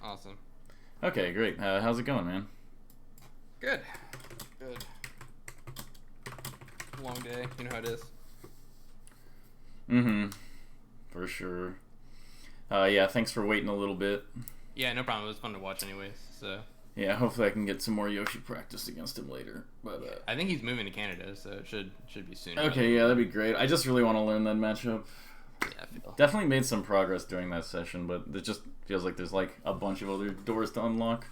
Awesome. Okay, great. How's it going, man? Good. Good. Long day. You know how it is. Mm-hmm. For sure. Yeah, thanks for waiting a little bit. Yeah, no problem. It was fun to watch anyways, so. Yeah, hopefully I can get some more Yoshi practice against him later. But I think he's moving to Canada, so it should be soon. Okay, yeah, that'd be great. I just really want to learn that matchup. Yeah, I feel. Definitely made some progress during that session, but it just feels like there's like a bunch of other doors to unlock.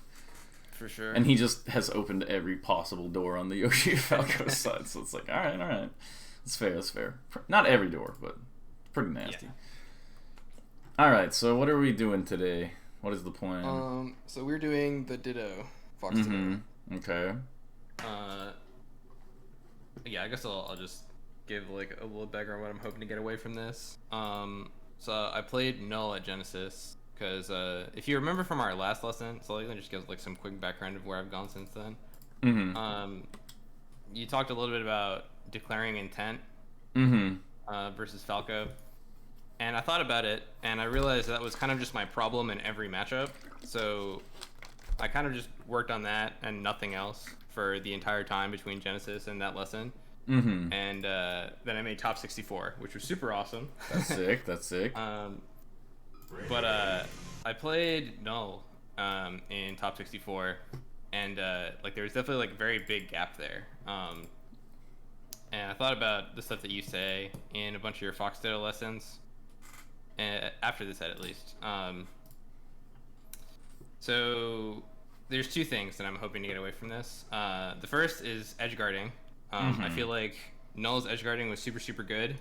For sure. And he just has opened every possible door on the Yoshi Falco side, so it's like, all right. It's fair. Not every door, but pretty nasty. Yeah. All right, so what are we doing today? What is the plan? So we're doing the Ditto Fox Ditto. Okay. Yeah, I guess I'll just give like a little background on what I'm hoping to get away from this. So I played Null at Genesis because if you remember from our last lesson, so let me just give like some quick background of where I've gone since then. You talked a little bit about declaring intent versus Falco. And I thought about it, and I realized that was kind of just my problem in every matchup. So I kind of just worked on that and nothing else for the entire time between Genesis and that lesson. And then I made top 64, which was super awesome. That's sick. But I played Null in top 64, and like there was definitely like a very big gap there. And I thought about the stuff that you say in a bunch of your Fox Ditto lessons. After this set, at least. So there's two things that I'm hoping to get away from this. The first is edge guarding. I feel like Null's edge guarding was super good,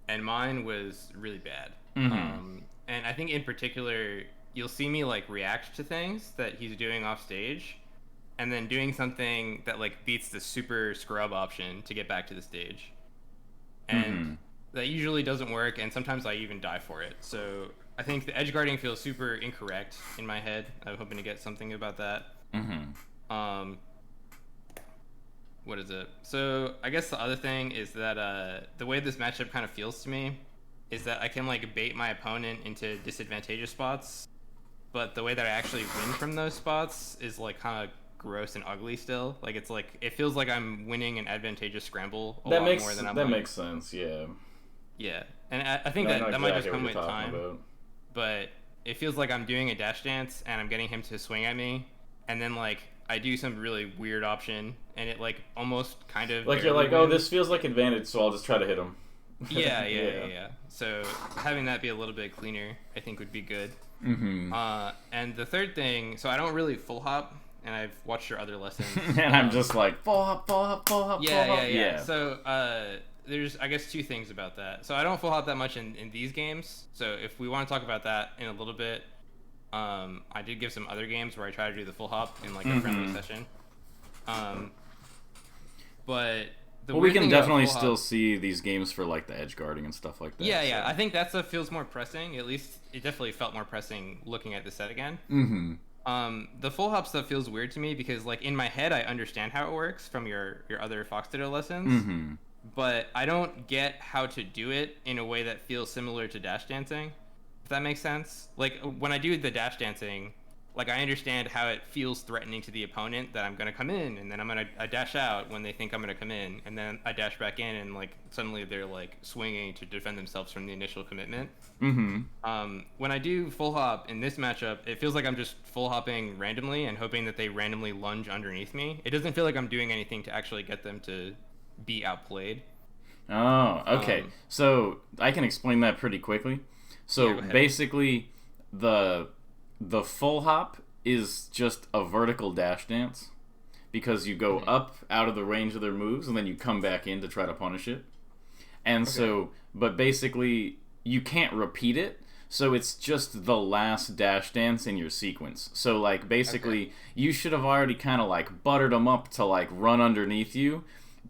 and mine was really bad. And I think in particular, you'll see me like react to things that he's doing off stage, and then doing something that like beats the super scrub option to get back to the stage. And that usually doesn't work, and sometimes I even die for it. So I think the edge guarding feels super incorrect in my head. I'm hoping to get something about that. What is it? So I guess the other thing is that the way this matchup kind of feels to me is that I can like bait my opponent into disadvantageous spots, but the way that I actually win from those spots is like kind of gross and ugly still. Like it's like it feels like I'm winning an advantageous scramble a lot more than I'm that makes sense, yeah. Yeah, and I think that might just come with time, but it feels like I'm doing a dash dance and I'm getting him to swing at me, and then like I do some really weird option, and it like almost kind of like you're like, wins. Oh, this feels like advantage, so I'll just try to hit him. Yeah. So having that be a little bit cleaner, I think would be good. And the third thing, so I don't really full hop, and I've watched your other lessons, and I'm just like full hop. Yeah. So there's, I guess, two things about that. So I don't full hop that much in these games. So if we want to talk about that in a little bit, I did give some other games where I try to do the full hop in like a friendly session. But we can definitely still see these games for like the edge guarding and stuff like that. Yeah. I think that stuff feels more pressing. At least it definitely felt more pressing looking at the set again. The full hop stuff feels weird to me because like in my head I understand how it works from your other Fox Ditto lessons. But I don't get how to do it in a way that feels similar to dash dancing, if that makes sense. Like, when I do the dash dancing, like, I understand how it feels threatening to the opponent that I'm going to come in, and then I dash out when they think I'm going to come in, and then I dash back in, and, like, suddenly they're, like, swinging to defend themselves from the initial commitment. When I do full hop in this matchup, it feels like I'm just full hopping randomly and hoping that they randomly lunge underneath me. It doesn't feel like I'm doing anything to actually get them to be outplayed. Oh, okay. So I can explain that pretty quickly. So basically, the full hop is just a vertical dash dance because you go up out of the range of their moves and then you come back in to try to punish it. And so, but basically you can't repeat it. So it's just the last dash dance in your sequence. So like basically you should have already kind of like buttered them up to like run underneath you,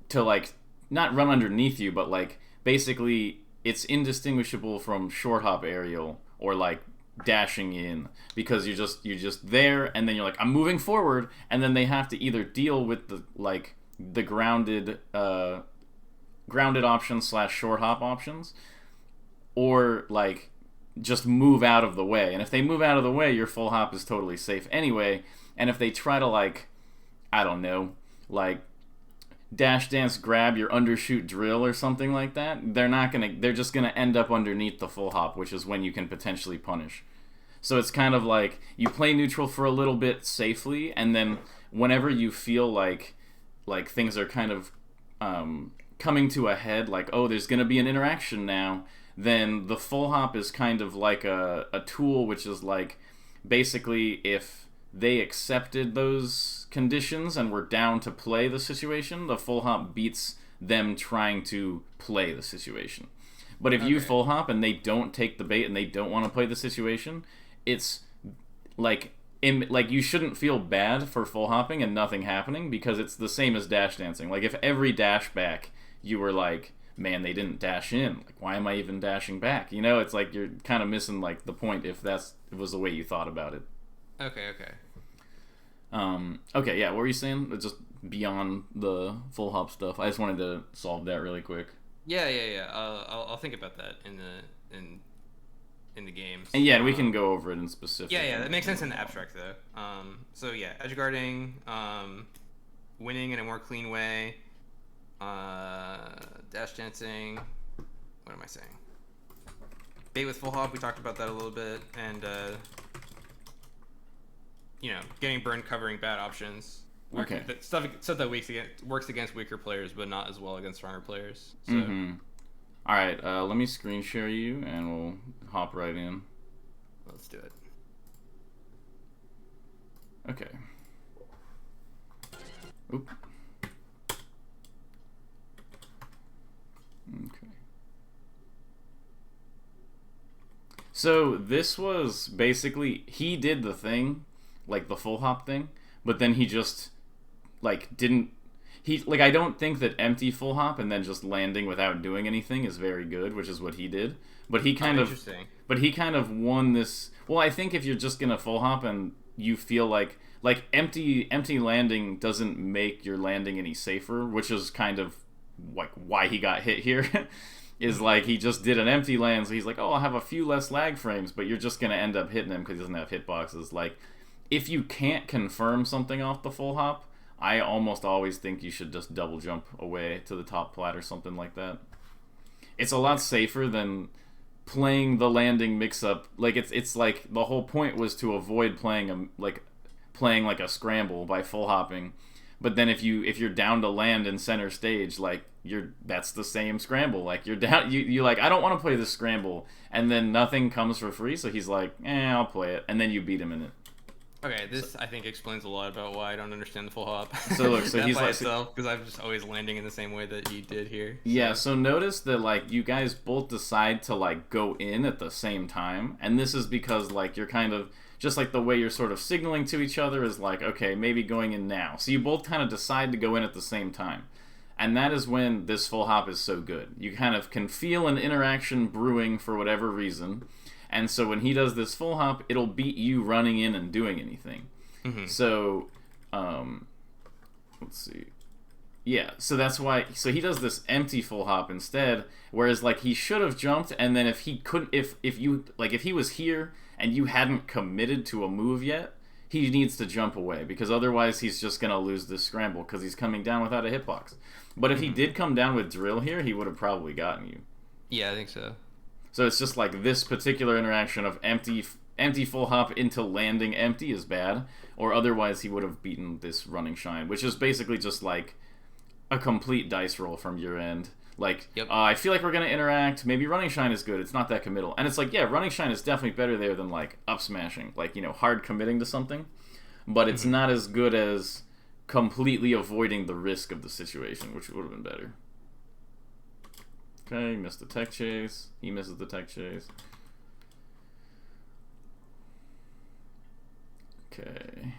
to like not run underneath you, but like basically it's indistinguishable from short hop aerial or like dashing in because you're just there and then you're like I'm moving forward and then they have to either deal with the like the grounded options / short hop options or like just move out of the way. And if they move out of the way, your full hop is totally safe anyway. And if they try to, like, I don't know, like, dash dance grab your undershoot drill or something like that, they're just gonna end up underneath the full hop, which is when you can potentially punish. So it's kind of like you play neutral for a little bit safely, and then whenever you feel like things are kind of coming to a head, like, oh, there's gonna be an interaction now, then the full hop is kind of like a tool, which is like, basically, if they accepted those conditions and were down to play the situation, the full hop beats them trying to play the situation. But if you full hop and they don't take the bait and they don't want to play the situation, it's like you shouldn't feel bad for full hopping and nothing happening, because it's the same as dash dancing. Like, if every dash back you were like, man, they didn't dash in, like, why am I even dashing back? You know, it's like you're kind of missing, like, the point if it was the way you thought about it. Okay. Okay, yeah, what were you saying? Just beyond the full hop stuff. I just wanted to solve that really quick. Yeah. I'll think about that in the games. And yeah, we can go over it in specific. Yeah, that makes sense in the abstract though. So yeah, edge guarding, winning in a more clean way, dash dancing. What am I saying? Bait with full hop. We talked about that a little bit, and getting burned, covering bad options. Okay. Stuff that works against weaker players, but not as well against stronger players. So. Mm-hmm. All right, let me screen share you, and we'll hop right in. Let's do it. Okay. Oop. Okay. So this was basically, he did the thing, like the full hop thing, but then he just, like, didn't. I don't think that empty full hop and then just landing without doing anything is very good, which is what he did. But he kind of won this. Well, I think if you're just gonna full hop and you feel like empty landing doesn't make your landing any safer, which is kind of like why he got hit here. Is like he just did an empty land, so he's like, oh, I'll have a few less lag frames, but you're just gonna end up hitting him because he doesn't have hitboxes. Like, if you can't confirm something off the full hop, I almost always think you should just double jump away to the top plat or something like that. It's a lot safer than playing the landing mix-up. Like, it's like the whole point was to avoid playing like a scramble by full hopping. But then if you're down to land in center stage, like, that's the same scramble. Like, you're down, you like, I don't want to play this scramble, and then nothing comes for free, so he's like, I'll play it, and then you beat him in it. Okay, I think explains a lot about why I don't understand the full hop. So look, so he's like, because I'm just always landing in the same way that you did here. Yeah, so notice that, like, you guys both decide to, like, go in at the same time, and this is because, like, you're kind of, just like the way you're sort of signaling to each other is like, okay, maybe going in now. So you both kind of decide to go in at the same time. And that is when this full hop is so good. You kind of can feel an interaction brewing for whatever reason. And so when he does this full hop, it'll beat you running in and doing anything. Mm-hmm. So, let's see. Yeah, so that's why. So he does this empty full hop instead. Whereas, like, he should have jumped, and then if he couldn't, if he was here and you hadn't committed to a move yet, he needs to jump away, because otherwise he's just gonna lose this scramble because he's coming down without a hitbox. But if he did come down with drill here, he would have probably gotten you. Yeah, I think so. So it's just like this particular interaction of empty full hop into landing empty is bad, or otherwise he would have beaten this running shine, which is basically just like a complete dice roll from your end. Like, yep. I feel like we're going to interact, maybe running shine is good, it's not that committal. And it's like, yeah, running shine is definitely better there than, like, up smashing, like, hard committing to something, but it's not as good as completely avoiding the risk of the situation, which would have been better. Okay, missed the tech chase. He misses the tech chase. Okay.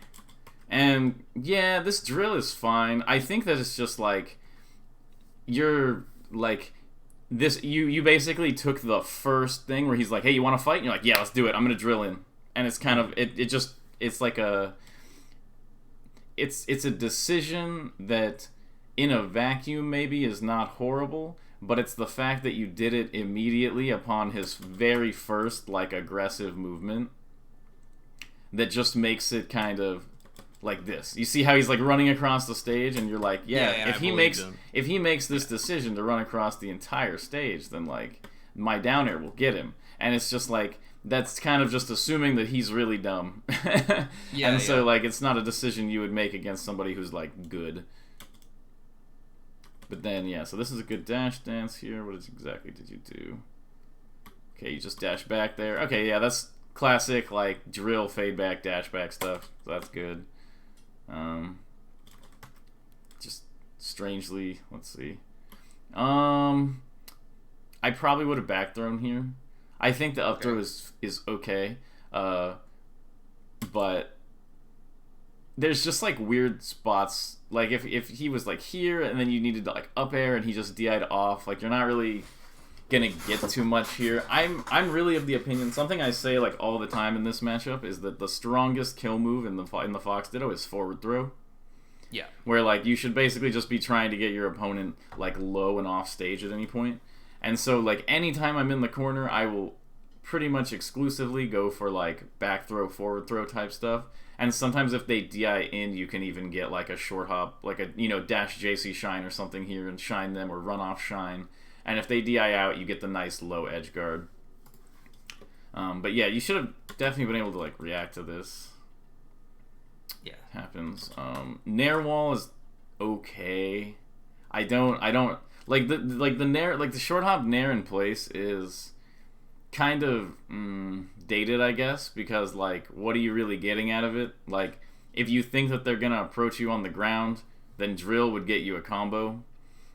And, yeah, this drill is fine. I think that it's just, like, you're, like, this, you basically took the first thing where he's like, hey, you want to fight? And you're like, yeah, let's do it. I'm going to drill in. And it's kind of, it's like it's a decision that in a vacuum maybe is not horrible, but it's the fact that you did it immediately upon his very first, like, aggressive movement that just makes it kind of like this. You see how he's, like, running across the stage, and you're like, if he makes this decision to run across the entire stage, then, like, my down air will get him. And it's just, like, that's kind of just assuming that he's really dumb. And so, like, it's not a decision you would make against somebody who's, like, good. But then, so this is a good dash dance here. What exactly did you do? Okay, you just dash back there. Okay, yeah, that's classic, like, drill, fade back, dash back stuff. So that's good. Just strangely, let's see. I probably would have back thrown here. I think the up throw is okay. But there's just, like, weird spots. Like, if he was, like, here, and then you needed to, like, up air, and he just DI'd off, like, you're not really gonna get too much here. I'm really of the opinion, something I say, like, all the time in this matchup, is that the strongest kill move in the Fox Ditto is forward throw. Yeah. Where, like, you should basically just be trying to get your opponent, like, low and off stage at any point. And so, like, anytime I'm in the corner, I will pretty much exclusively go for, like, back throw, forward throw type stuff. And sometimes if they DI in, you can even get, like, a short hop, like a, dash JC shine or something here and shine them, or run off shine. And if they DI out, you get the nice low edge guard. But yeah, you should have definitely been able to, like, react to this. Yeah. Happens. Nair wall is okay. I don't like the nair, like the short hop nair in place is kind of dated, I guess, because, like, what are you really getting out of it? Like, if you think that they're gonna approach you on the ground, then drill would get you a combo.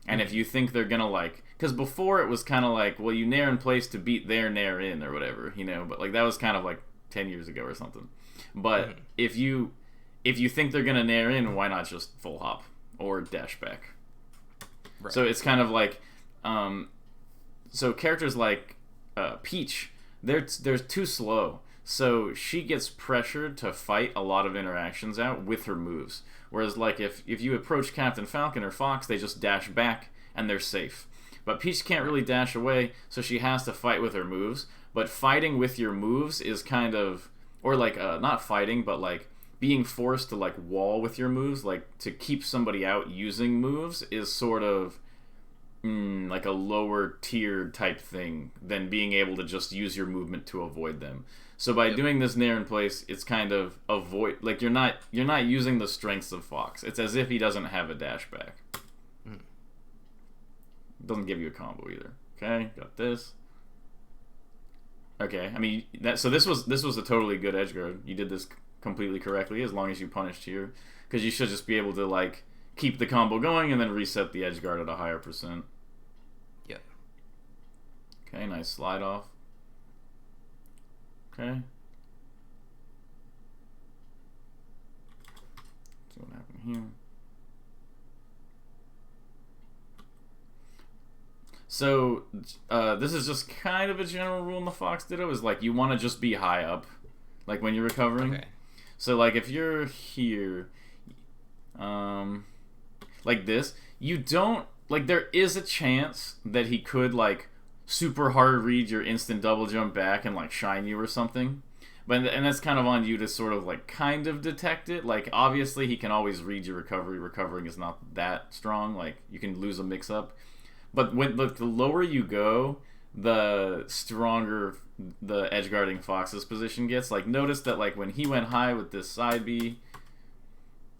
And if you think they're gonna, like, because before it was kind of like, well, you nair in place to beat their nair in or whatever, but, like, that was kind of like 10 years ago or something. But if you think they're gonna nair in, why not just full hop or dash back? Right. So it's kind of like, so characters like Peach, they're too slow, so she gets pressured to fight a lot of interactions out with her moves. Whereas, like, if you approach Captain Falcon or Fox, they just dash back and they're safe. But Peach can't really dash away, so she has to fight with her moves. But fighting with your moves is kind of, or, like, not fighting, but, like, being forced to, like, wall with your moves, like, to keep somebody out using moves, is sort of like a lower tier type thing than being able to just use your movement to avoid them. So by doing this nair in place, it's kind of avoid, like, you're not using the strengths of Fox. It's as if he doesn't have a dash back. Doesn't give you a combo either. Okay, got this. Okay, I mean, so this was a totally good edge guard. You did this completely correctly, as long as you punished here, because you should just be able to, like, keep the combo going and then reset the edge guard at a higher percent. Yep. Okay, nice slide off. Okay. See what happened here. So, this is just kind of a general rule in the Fox Ditto, is, like, you want to just be high up, like, when you're recovering. Okay. So, like, if you're here, like this, you don't, like, there is a chance that he could, like, super hard read your instant double jump back and, like, shine you or something. And that's kind of on you to sort of, like, kind of detect it. Like, obviously he can always read your recovery. Recovering is not that strong. Like, you can lose a mix-up. But when the lower you go, the stronger the edge guarding Fox's position gets. Like, notice that, like, when he went high with this side B,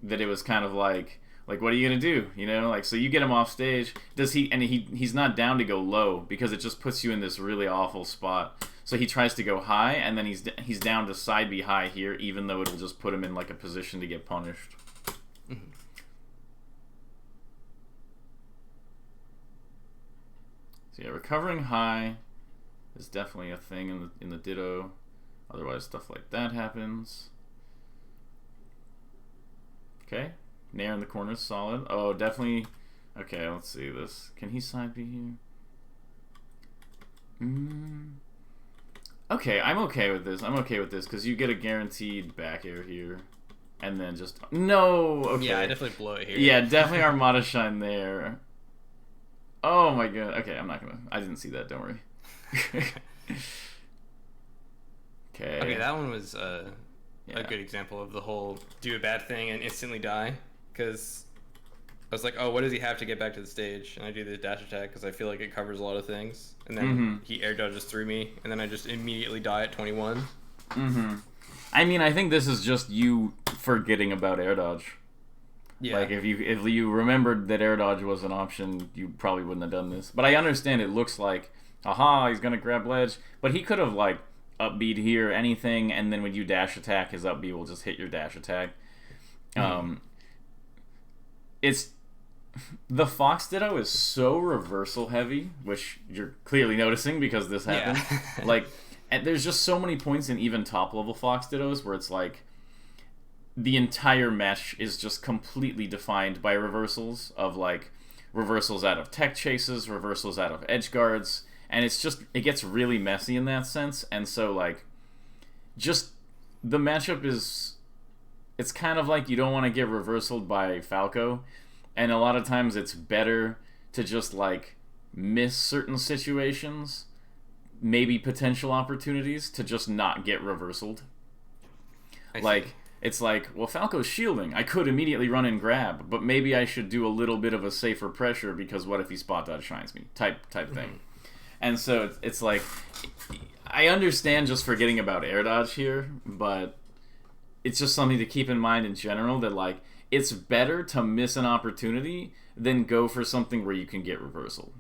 that it was kind of like, what are you gonna do? Like, so you get him off stage. Does he? And he's not down to go low, because it just puts you in this really awful spot. So he tries to go high, and then he's down to side B high here, even though it'll just put him in, like, a position to get punished. So yeah, recovering high is definitely a thing in the Ditto. Otherwise, stuff like that happens. Okay. Nair in the corner is solid. Oh, definitely. Okay, let's see this. Can he side B here? Okay, I'm okay with this. Because you get a guaranteed back air here. And then just... No! Okay. Yeah, I definitely blow it here. Yeah, definitely Armada Shine there. Oh my god. Okay, I'm not gonna. I didn't see that. Don't worry. Okay. Okay, that one was a good example of the whole do a bad thing and instantly die. Because I was like, oh, what does he have to get back to the stage? And I do the dash attack because I feel like it covers a lot of things. And then he air dodges through me, and then I just immediately die at 21. I mean, I think this is just you forgetting about air dodge. Yeah. Like, if you remembered that air dodge was an option, you probably wouldn't have done this. But I understand it looks like, aha, he's going to grab ledge. But he could have, like, up-B'd here, anything, and then when you dash attack, his up-B will just hit your dash attack. It's... The Fox Ditto is so reversal heavy, which you're clearly noticing because this happened. Yeah. Like, and there's just so many points in even top-level Fox Dittos where it's like, the entire mesh is just completely defined by reversals of, like, reversals out of tech chases, reversals out of edge guards, and it's just, it gets really messy in that sense, and so, like, just, the matchup is, it's kind of like you don't want to get reversaled by Falco, and a lot of times it's better to just, like, miss certain situations, maybe potential opportunities, to just not get reversaled. Like, it's like, well, Falco's shielding. I could immediately run and grab, but maybe I should do a little bit of a safer pressure because what if he spot dodge shines me? Type thing. And so it's like, I understand just forgetting about air dodge here, but it's just something to keep in mind in general that, like, it's better to miss an opportunity than go for something where you can get reversal.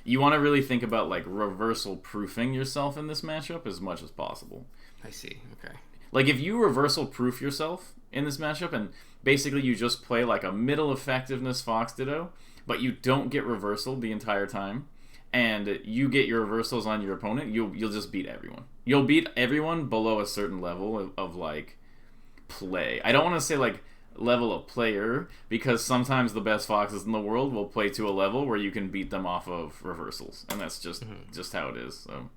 You want to really think about, like, reversal proofing yourself in this matchup as much as possible. I see. Okay. Like, if you reversal proof yourself in this matchup and basically you just play like a middle effectiveness Fox Ditto, but you don't get reversal the entire time, and you get your reversals on your opponent, you'll just beat everyone. You'll beat everyone below a certain level of like, play. I don't want to say, like, level of player, because sometimes the best Foxes in the world will play to a level where you can beat them off of reversals, and that's just how it is, so...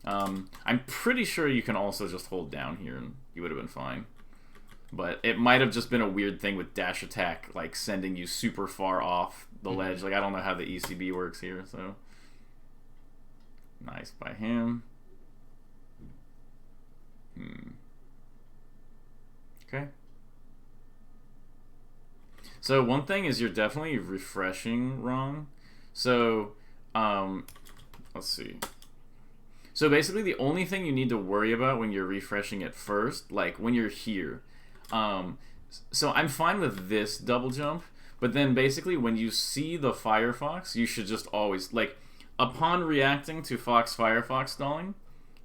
I'm pretty sure you can also just hold down here and you would have been fine. But it might have just been a weird thing with dash attack, like sending you super far off the ledge. Like, I don't know how the ECB works here, so... Nice by him. Okay. So one thing is you're definitely refreshing wrong. So, let's see. So basically the only thing you need to worry about when you're refreshing it first, like when you're here, so I'm fine with this double jump, but then basically when you see the Firefox, you should just always, like, upon reacting to Firefox stalling,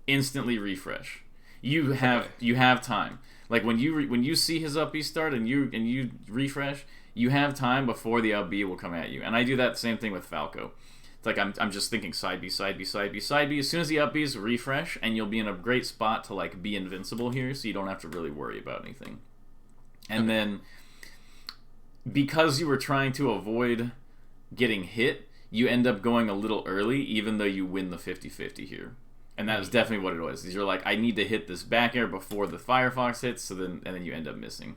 instantly refresh. You have time. Like when you see his up B start and you refresh, you have time before the up B will come at you. And I do that same thing with Falco. It's like I'm just thinking side B, side B, side B, side B. As soon as the up B's refresh, and you'll be in a great spot to, like, be invincible here, so you don't have to really worry about anything. And then, because you were trying to avoid getting hit, you end up going a little early, even though you win the 50-50 here. And that is definitely what it was. You're like, I need to hit this back air before the Firefox hits, and then you end up missing.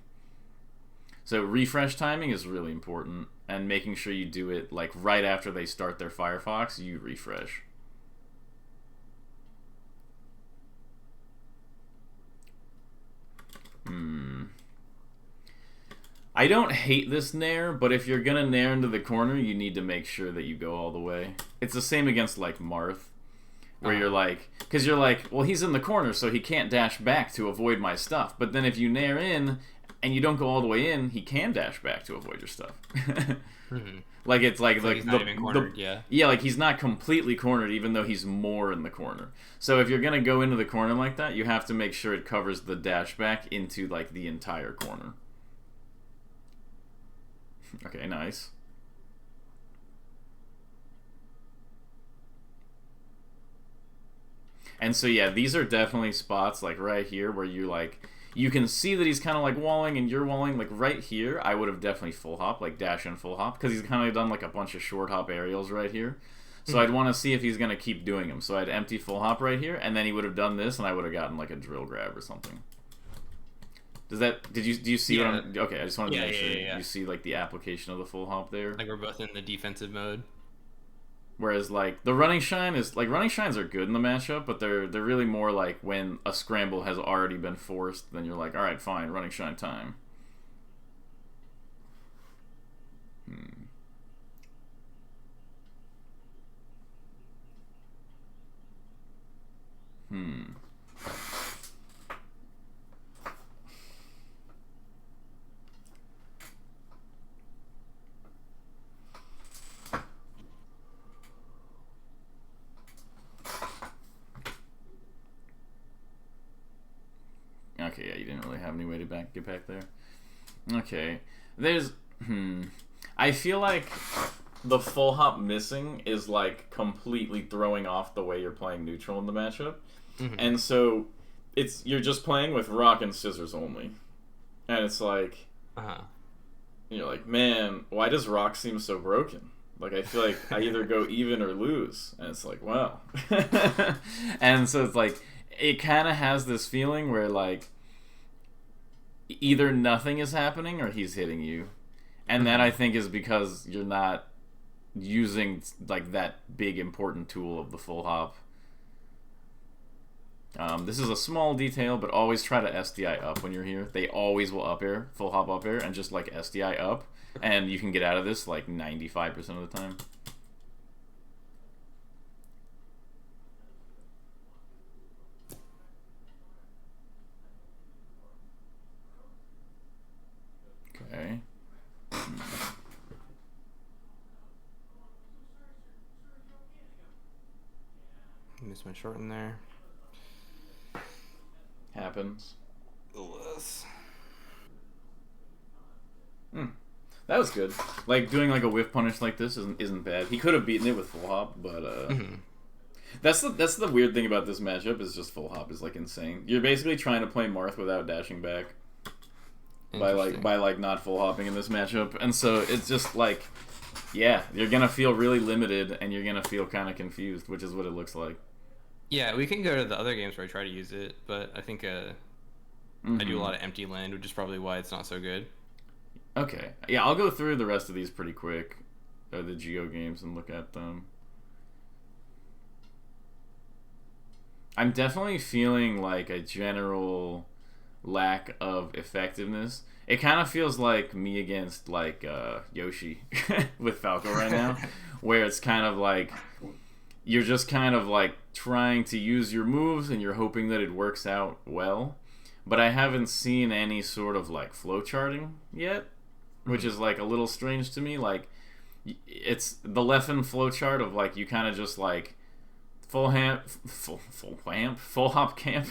So refresh timing is really important, and making sure you do it, like, right after they start their Firefox, you refresh. I don't hate this nair, but if you're gonna nair into the corner, you need to make sure that you go all the way. It's the same against, like, Marth, where you're like, because you're like, well, he's in the corner, so he can't dash back to avoid my stuff. But then if you nair in, and you don't go all the way in, he can dash back to avoid your stuff. Like, it's like he's not even cornered, yeah, like, he's not completely cornered, even though he's more in the corner. So if you're gonna go into the corner like that, you have to make sure it covers the dash back into, like, the entire corner. Okay, nice. And so yeah, these are definitely spots, like, right here where you, like, you can see that he's kind of, like, walling and you're walling. Like, right here, I would have definitely full hop, like, dash and full hop, because he's kind of done, like, a bunch of short hop aerials right here. So I'd want to see if he's going to keep doing them. So I'd empty full hop right here, and then he would have done this, and I would have gotten, like, a drill grab or something. Do you see what I'm... Okay, I just wanted to make sure you see, like, the application of the full hop there. Like, we're both in the defensive mode. Whereas like the running shine is like running shines are good in the matchup, but they're really more like when a scramble has already been forced, then you're like, all right, fine, running shine time. Hmm. Hmm. Okay, yeah, you didn't really have any way to get back there. Okay, there's I feel like the full hop missing is like completely throwing off the way you're playing neutral in the matchup, and so you're just playing with rock and scissors only, and it's like you're like, man, why does rock seem so broken? Like I feel like I either go even or lose, and it's like, wow, and so it's like it kind of has this feeling where like either nothing is happening or he's hitting you, and that I think is because you're not using like that big important tool of the full hop. This is a small detail, but always try to SDI up when you're here. They always will up air, full hop up air, and just like SDI up, and you can get out of this like 95% of the time. Okay. Miss my short in there. Happens. That was good. Like doing like a whiff punish like this isn't bad. He could have beaten it with full hop, but that's the weird thing about this matchup is just full hop is like insane. You're basically trying to play Marth without dashing back by like not full hopping in this matchup, and so it's just like, yeah, you're gonna feel really limited and you're gonna feel kind of confused, which is what it looks like. Yeah, we can go to the other games where I try to use it, but I think I do a lot of empty land, which is probably why it's not so good. Okay, yeah, I'll go through the rest of these pretty quick, the Geo games, and look at them. I'm definitely feeling like a general lack of effectiveness. It kind of feels like me against like Yoshi with Falco right now, where it's kind of like you're just kind of like trying to use your moves and you're hoping that it works out well. But I haven't seen any sort of like flow charting yet, which is like a little strange to me. Like it's the Leffen flow chart of like you kind of just like full hop camp.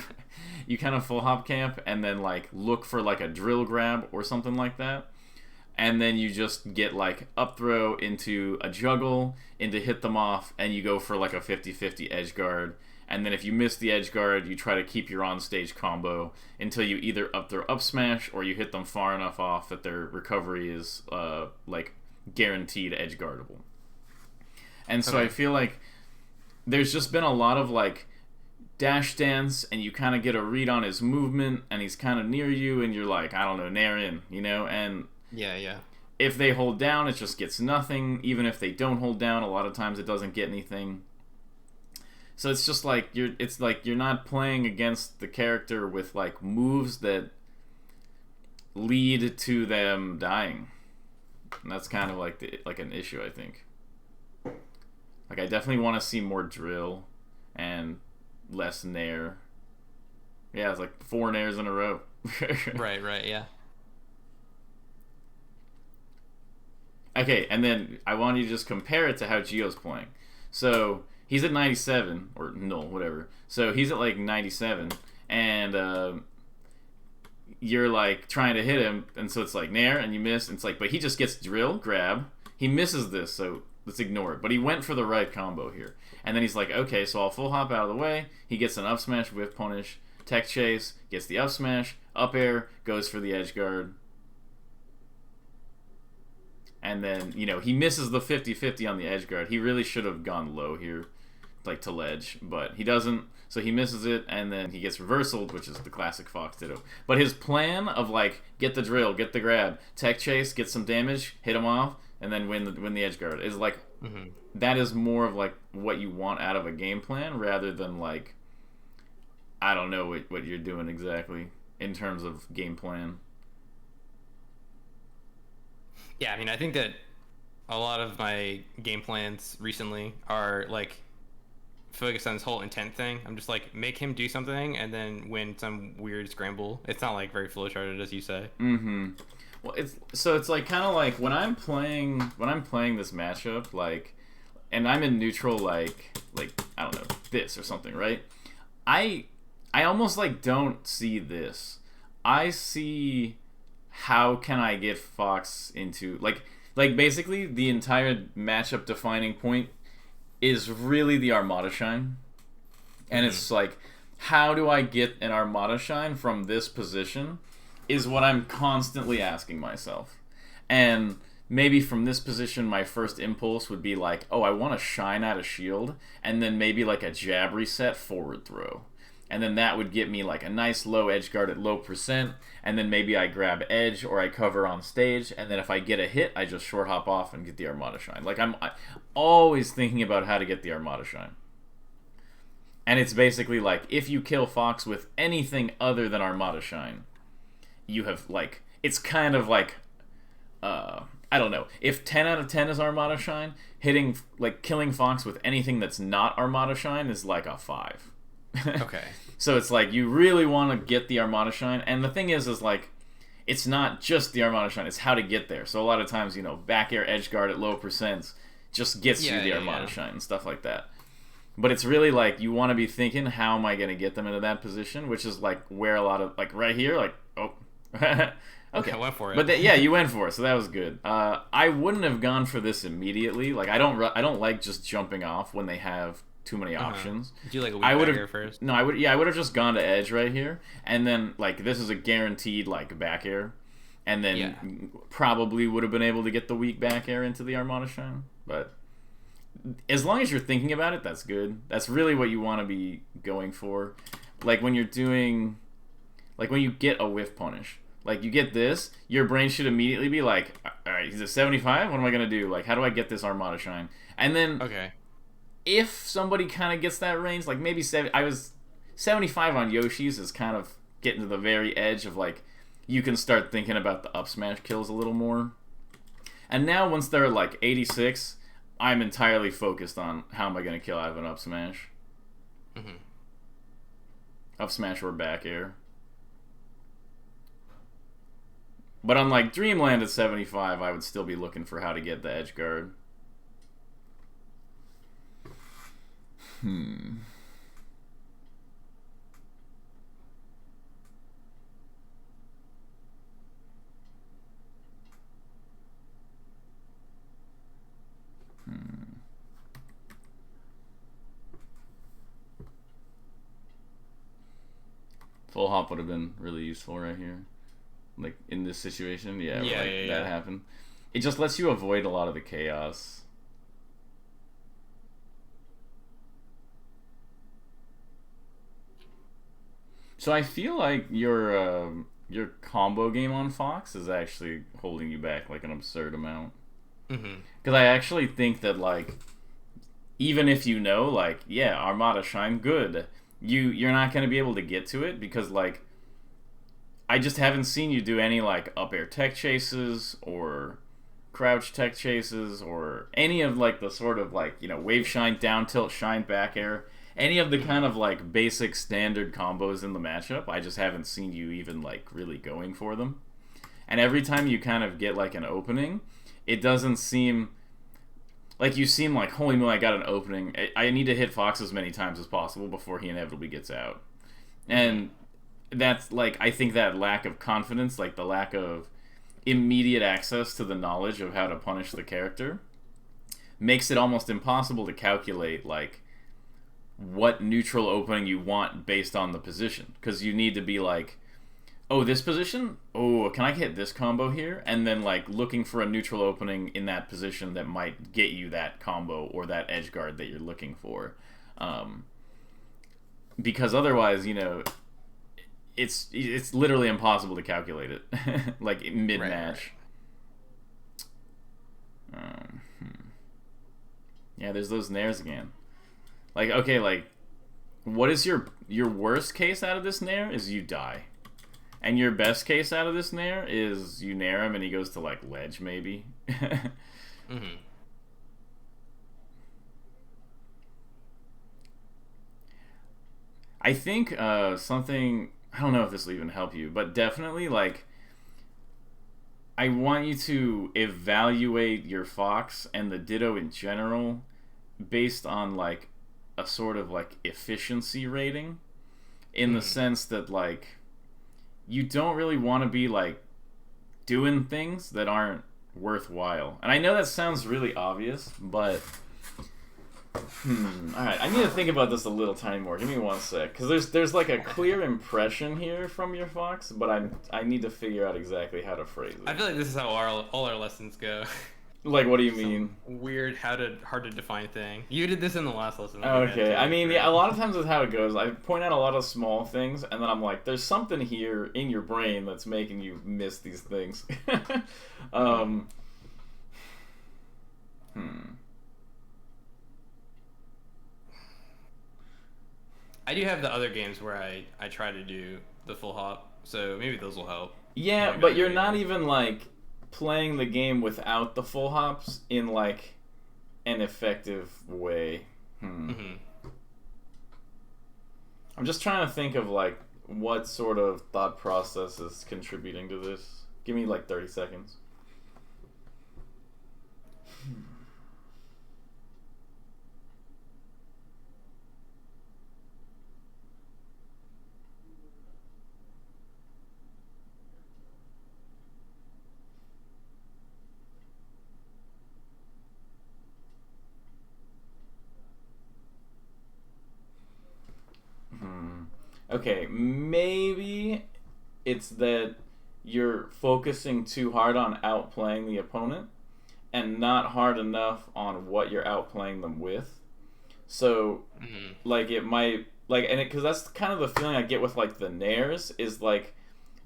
You kind of full hop camp and then like look for like a drill grab or something like that. And then you just get like up throw into a juggle, into hit them off, and you go for like a 50-50 edge guard. And then if you miss the edge guard, you try to keep your on-stage combo until you either up throw up smash or you hit them far enough off that their recovery is like guaranteed edge guardable. And so I feel like there's just been a lot of like dash dance, and you kind of get a read on his movement, and he's kind of near you, and you're like, I don't know, nair in, you know, and yeah. If they hold down, it just gets nothing. Even if they don't hold down, a lot of times it doesn't get anything. So it's just like you're not playing against the character with like moves that lead to them dying. And that's kind of like an issue, I think. Like I definitely want to see more drill and less nair. Yeah, it's like 4 nairs in a row. Right, yeah. Okay, and then I want you to just compare it to how Gio's playing. So he's at 97, or no, whatever. So he's at like 97, and you're like trying to hit him, and so it's like nair, and you miss. And it's like, but he just gets drill, grab. He misses this, so let's ignore it. But he went for the right combo here. And then he's like, okay, so I'll full hop out of the way. He gets an up smash with punish, tech chase, gets the up smash, up air, goes for the edge guard. And then, you know, he misses the 50-50 on the edge guard. He really should have gone low here, like to ledge, but he doesn't. So he misses it, and then he gets reversaled, which is the classic Fox Ditto. But his plan of, like, get the drill, get the grab, tech chase, get some damage, hit him off, and then win the edge guard is, like, that is more of like what you want out of a game plan rather than like I don't know what you're doing exactly in terms of game plan. Yeah, I mean, I think that a lot of my game plans recently are like focused on this whole intent thing. I'm just like make him do something and then win some weird scramble. It's not like very flowcharted as you say. Mm-hmm. Well, it's like kind of like when I'm playing this matchup, like, and I'm in neutral, like I don't know, this or something, right? I almost like don't see this. I see how can I get Fox into like basically the entire matchup defining point is really the Armada Shine, and it's like how do I get an Armada Shine from this position is what I'm constantly asking myself. And maybe from this position, my first impulse would be like, oh, I want to shine out a shield, and then maybe like a jab reset forward throw. And then that would get me like a nice low edge guard at low percent, and then maybe I grab edge or I cover on stage, and then if I get a hit, I just short hop off and get the Armada Shine. Like I'm always thinking about how to get the Armada Shine. And it's basically like, if you kill Fox with anything other than Armada Shine, you have, like, it's kind of like, I don't know, if 10 out of 10 is Armada Shine, hitting, like, killing Fox with anything that's not Armada Shine is like a 5. Okay. So it's like, you really want to get the Armada Shine, and the thing is like, it's not just the Armada Shine, it's how to get there. So a lot of times, you know, back air edge guard at low percents just gets you the Armada Shine and stuff like that. But it's really like, you want to be thinking, how am I going to get them into that position? Which is like where a lot of, like right here, like, oh, okay, I went for it. But yeah, you went for it, so that was good. I wouldn't have gone for this immediately. Like I don't like just jumping off when they have too many options. Do you like a weak back air first? No, I would have just gone to edge right here, and then like this is a guaranteed like back air, and then probably would have been able to get the weak back air into the Armada Shine. But as long as you're thinking about it, that's good. That's really what you want to be going for. Like when you're doing, like when you get a whiff punish. Like, you get this, your brain should immediately be like, alright, he's at 75? What am I going to do? Like, how do I get this Armada Shine? And then, if somebody kind of gets that range, like, maybe 75 on Yoshi's is kind of getting to the very edge of, like, you can start thinking about the up smash kills a little more. And now, once they're, like, 86, I'm entirely focused on how am I going to kill out of an up smash. Up smash or back air. But unlike Dreamland at 75, I would still be looking for how to get the edge guard. Full hop would have been really useful right here. Like, in this situation, that happened. It just lets you avoid a lot of the chaos. So I feel like your combo game on Fox is actually holding you back, like, an absurd amount. Because I actually think that, like, even if you know, like, yeah, Armada Shine, good, you're not going to be able to get to it because, like, I just haven't seen you do any, like, up air tech chases or crouch tech chases or any of, like, the sort of, like, you know, wave shine, down tilt, shine, back air. Any of the kind of, like, basic standard combos in the matchup. I just haven't seen you even, like, really going for them. And every time you kind of get, like, an opening, it doesn't seem... Like, you seem like, holy moly, I got an opening. I need to hit Fox as many times as possible before he inevitably gets out. And... that's, like, I think that lack of confidence, like, the lack of immediate access to the knowledge of how to punish the character, makes it almost impossible to calculate, like, what neutral opening you want based on the position. Because you need to be like, oh, this position? Oh, can I hit this combo here? And then, like, looking for a neutral opening in that position that might get you that combo or that edge guard that you're looking for. Because otherwise, you know... It's literally impossible to calculate it, like mid-match. Yeah, Yeah, there's those nairs again. Like, okay, like, what is your worst case out of this nair is you die. And your best case out of this nair is you nair him and he goes to, like, ledge, maybe. Mm-hmm. I think something... I don't know if this will even help you, but definitely, like... I want you to evaluate your fox and the ditto in general based on, like, a sort of, like, efficiency rating. In the sense that, like, you don't really want to be, like, doing things that aren't worthwhile. And I know that sounds really obvious, but... Alright, I need to think about this a little tiny more. Give me one sec. Because there's like a clear impression here from your fox, but I need to figure out exactly how to phrase it. I feel like this is how all our lessons go. Like, what do you mean? Weird, hard to define thing. You did this in the last lesson. Okay, I mean, yeah, a lot of times that's how it goes. I point out a lot of small things, and then I'm like, there's something here in your brain that's making you miss these things. I do have the other games where I try to do the full hop, so maybe those will help. Yeah, but you're not even, like, playing the game without the full hops in, like, an effective way. I'm just trying to think of, like, what sort of thought process is contributing to this. Give me, like, 30 seconds. Okay, maybe it's that you're focusing too hard on outplaying the opponent and not hard enough on what you're outplaying them with. So, like, it might, like, and because that's kind of the feeling I get with, like, the nairs is, like,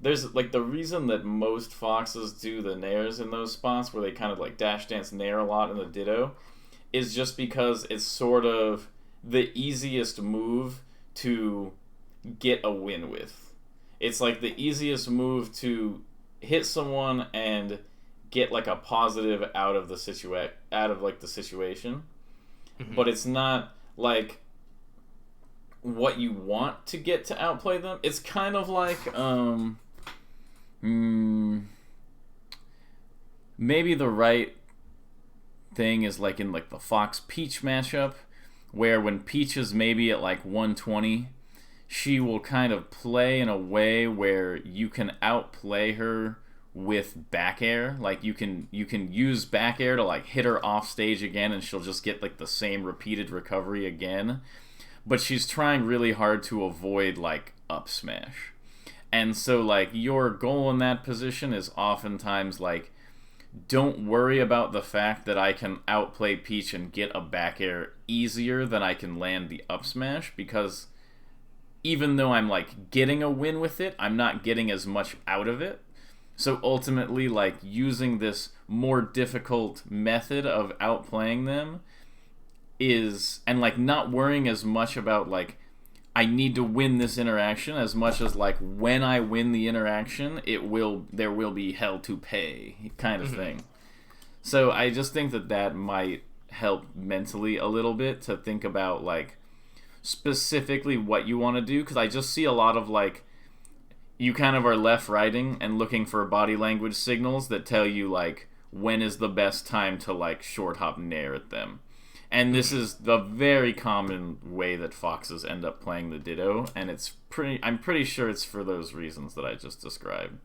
there's, like, the reason that most foxes do the nairs in those spots where they kind of, like, dash dance nair a lot in the ditto is just because it's sort of the easiest move to get a win with. It's like the easiest move to hit someone and get like a positive out of the situation. But it's not like what you want to get to outplay them. It's kind of like maybe the right thing is like in like the Fox Peach matchup where when Peach is maybe at like 120, she will kind of play in a way where you can outplay her with back air. Like you can use back air to like hit her off stage again and she'll just get like the same repeated recovery again. But she's trying really hard to avoid like up smash. And so like your goal in that position is oftentimes like, don't worry about the fact that I can outplay Peach and get a back air easier than I can land the up smash, because even though I'm like getting a win with it, I'm not getting as much out of it. So ultimately, like, using this more difficult method of outplaying them is, and like not worrying as much about like I need to win this interaction as much as like when I win the interaction, there will be hell to pay kind of thing. So I just think that might help mentally a little bit to think about like specifically what you want to do, because I just see a lot of like you kind of are left-righting and looking for body language signals that tell you like when is the best time to like short hop nair at them. And this is the very common way that foxes end up playing the ditto, and I'm pretty sure it's for those reasons that I just described.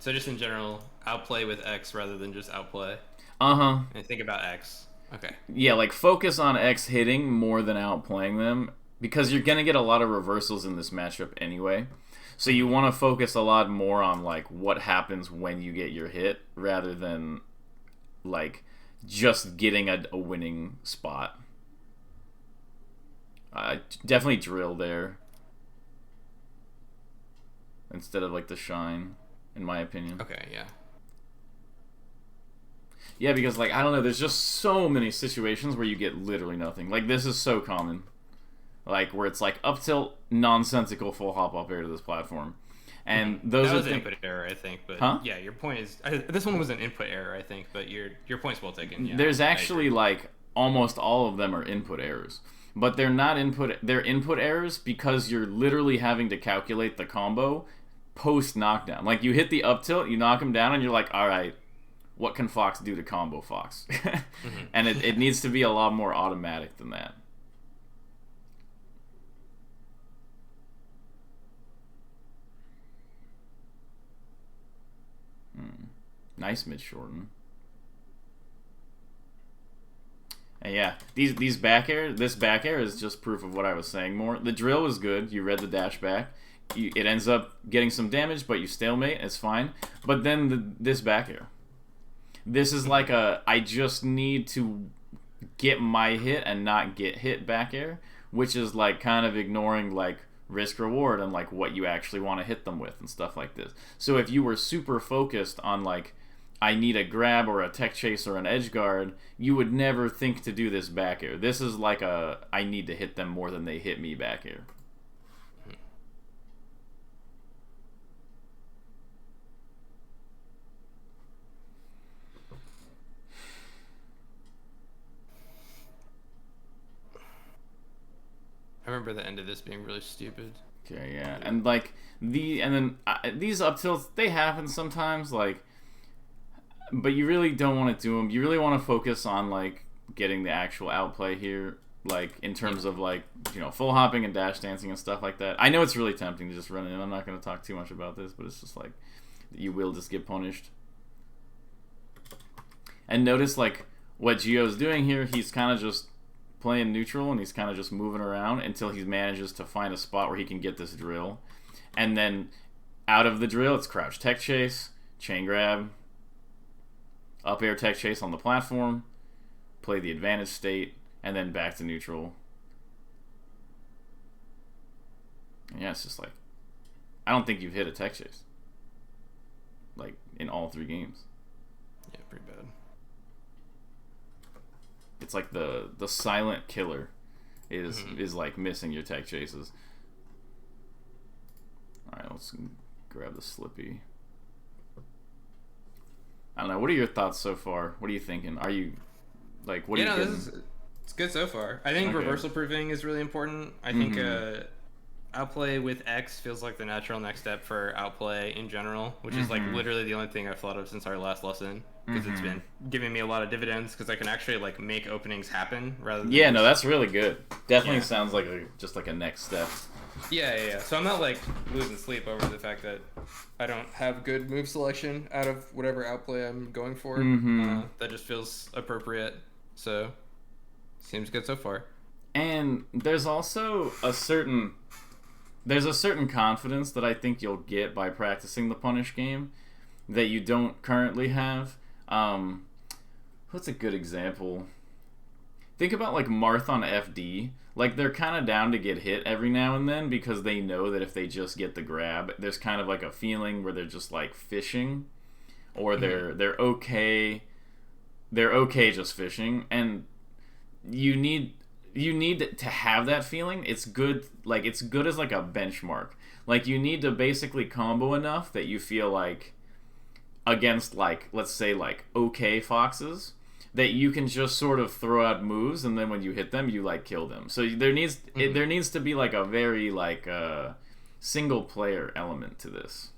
So just in general, outplay with X rather than just outplay. And think about X. Okay. Yeah, like focus on X hitting more than outplaying them, because you're gonna get a lot of reversals in this matchup anyway. So you want to focus a lot more on like what happens when you get your hit rather than like just getting a winning spot. Definitely drill there instead of like the shine, in my opinion. Okay, yeah. Yeah, because, like, I don't know, there's just so many situations where you get literally nothing. Like, this is so common. Like, where it's like, up tilt, nonsensical full hop up air to this platform. And those that are was input error, I think. But huh? yeah, your point is this one was an input error, I think. But your point's well taken. Yeah, There's actually, like, almost all of them are input errors. But they're not input, they're input errors because you're literally having to calculate the combo post knockdown. Like, you hit the up tilt, you knock him down, and you're like, alright, what can Fox do to combo Fox? And it needs to be a lot more automatic than that. Nice mid shorten. And yeah, these back air, this back air is just proof of what I was saying more. The drill was good. You read the dash back. It ends up getting some damage, but you stalemate. It's fine. But then this back air. This is like a, I just need to get my hit and not get hit back air, which is like kind of ignoring like risk reward and like what you actually want to hit them with and stuff like this. So if you were super focused on like, I need a grab or a tech chase or an edge guard, you would never think to do this back air. This is like a, I need to hit them more than they hit me back air. I remember the end of this being really stupid. Okay, yeah, and like these up tilts, they happen sometimes, like, but you really don't want to do them. You really want to focus on like getting the actual outplay here, like in terms of like, you know, full hopping and dash dancing and stuff like that. I know it's really tempting to just run in. I'm not going to talk too much about this, but it's just like you will just get punished. And notice like what Gio's doing here. He's kind of just playing neutral, and he's kind of just moving around until he manages to find a spot where he can get this drill. And then out of the drill, it's crouch tech chase, chain grab, up air tech chase on the platform, play the advantage state, and then back to neutral. And yeah, it's just like, I don't think you've hit a tech chase, like, in all 3 games. Yeah, pretty bad. It's like the silent killer is like missing your tech chases. Alright, let's grab the Slippy. I don't know, what are your thoughts so far? What are you thinking? Are you, like, what are you getting? It's good so far. I think reversal proofing is really important. I think outplay with X feels like the natural next step for outplay in general, which is like literally the only thing I've thought of since our last lesson, because it's been giving me a lot of dividends because I can actually like make openings happen rather than no, that's really good. Definitely sounds like just like a next step. Yeah. So I'm not like losing sleep over the fact that I don't have good move selection out of whatever outplay I'm going for. That just feels appropriate. So seems good so far. And there's also a certain confidence that I think you'll get by practicing the punish game that you don't currently have. What's a good example? Think about like Marth on FD. Like, they're kind of down to get hit every now and then because they know that if they just get the grab, there's kind of like a feeling where they're just like fishing, or they're okay just fishing, and you need to have that feeling. It's good, like, it's good as like a benchmark. Like, you need to basically combo enough that you feel like against, like, let's say like okay foxes, that you can just sort of throw out moves, and then when you hit them, you like kill them. So there needs to be like a very like single player element to this.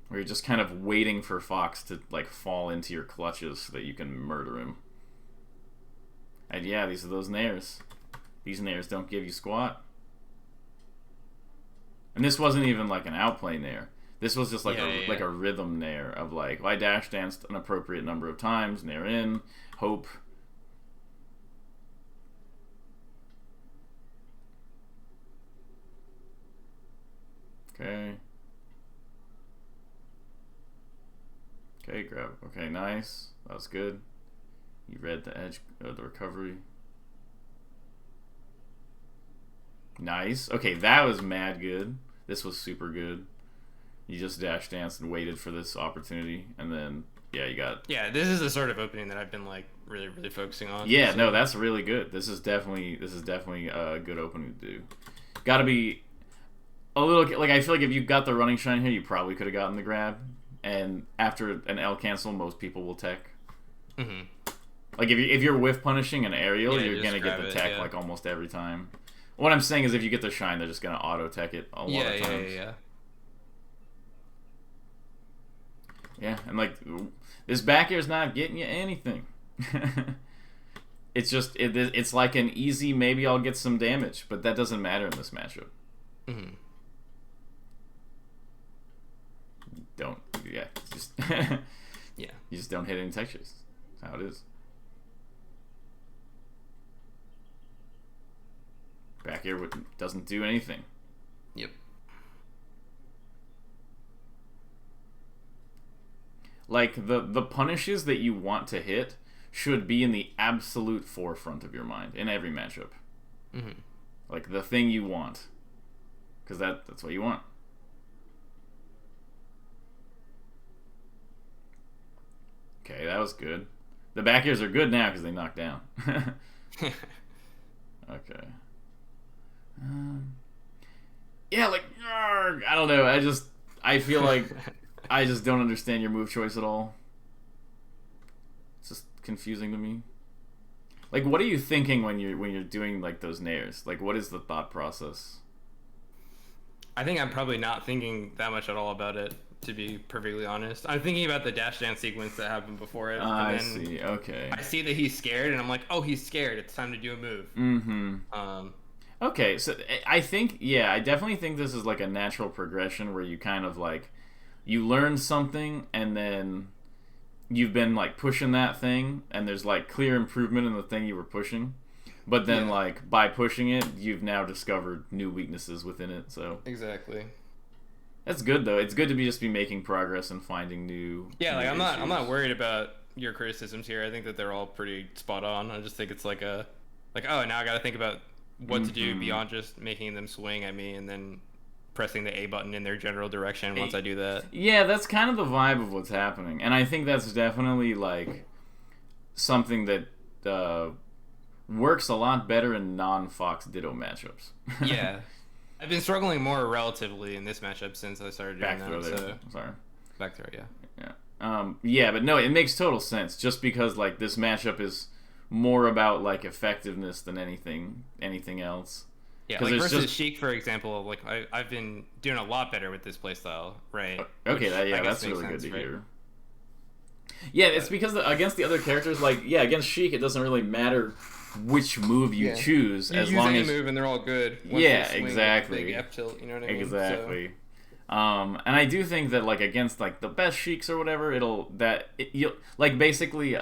Where you're just kind of waiting for Fox to like fall into your clutches so that you can murder him. And yeah, these are those nairs. These nairs don't give you squat. And this wasn't even like an outplay nair. This was just like like a rhythm nair of like, well, I dash danced an appropriate number of times, nair in, hope. Okay. Okay, grab. Okay, nice. That was good. You read the edge, the recovery. Nice. Okay, that was mad good. This was super good. You just dash danced and waited for this opportunity, and then yeah, you got. Yeah, this is the sort of opening that I've been like really focusing on. Yeah, so. No, that's really good. This is definitely a good opening to do. Got to be a little like I feel like if you got the running shine here, you probably could have gotten the grab. And after an L cancel, most people will tech. Mm-hmm. Like if you're whiff punishing an aerial, you're gonna get the tech like almost every time. What I'm saying is, if you get the shine, they're just gonna auto tech it a lot of times. Yeah, and like this back air's not getting you anything. It's just it's like an easy maybe I'll get some damage, but that doesn't matter in this matchup. Mm-hmm. Just yeah. You just don't hit any textures. That's how it is. Back air doesn't do anything. Yep. Like the punishes that you want to hit should be in the absolute forefront of your mind in every matchup. Mm-hmm. Like the thing you want, because that's what you want. Okay, that was good. The back airs are good now because they knock down. Okay. Yeah, like I don't know. I feel like I just don't understand your move choice at all. It's just confusing to me. Like, what are you thinking when you're doing like those nairs? Like, what is the thought process? I think I'm probably not thinking that much at all about it, to be perfectly honest. I'm thinking about the dash dance sequence that happened before it. I see. Okay. I see that he's scared, and I'm like, oh, he's scared. It's time to do a move. Mm-hmm. Okay, so I think, yeah, I definitely think this is like a natural progression where you kind of like, you learn something and then you've been like pushing that thing and there's like clear improvement in the thing you were pushing. But then like by pushing it, you've now discovered new weaknesses within it, so. Exactly. That's good though. It's good to be making progress and finding new. Yeah, like I'm not worried about your criticisms here. I think that they're all pretty spot on. I just think it's like now I got to think about what to do beyond just making them swing at me and then pressing the A button in their general direction once I do that. Yeah, that's kind of the vibe of what's happening, and I think that's definitely like something that works a lot better in non-Fox Ditto matchups. Yeah. I've been struggling more relatively in this matchup since I started doing back throw that. There. Sorry. Back throw, yeah. Yeah. Yeah, but no, it makes total sense just because like this matchup is more about like effectiveness than anything else. Yeah, like versus Sheik, for example, like I've been doing a lot better with this playstyle, right? Okay, that's really good to hear. Yeah, it's because against the other characters, like against Sheik, it doesn't really matter which move you choose as long as move and they're all good. Exactly. Big F tilt, you know what I mean? Exactly. So. And I do think that like against like the best Sheiks or whatever, you'll like basically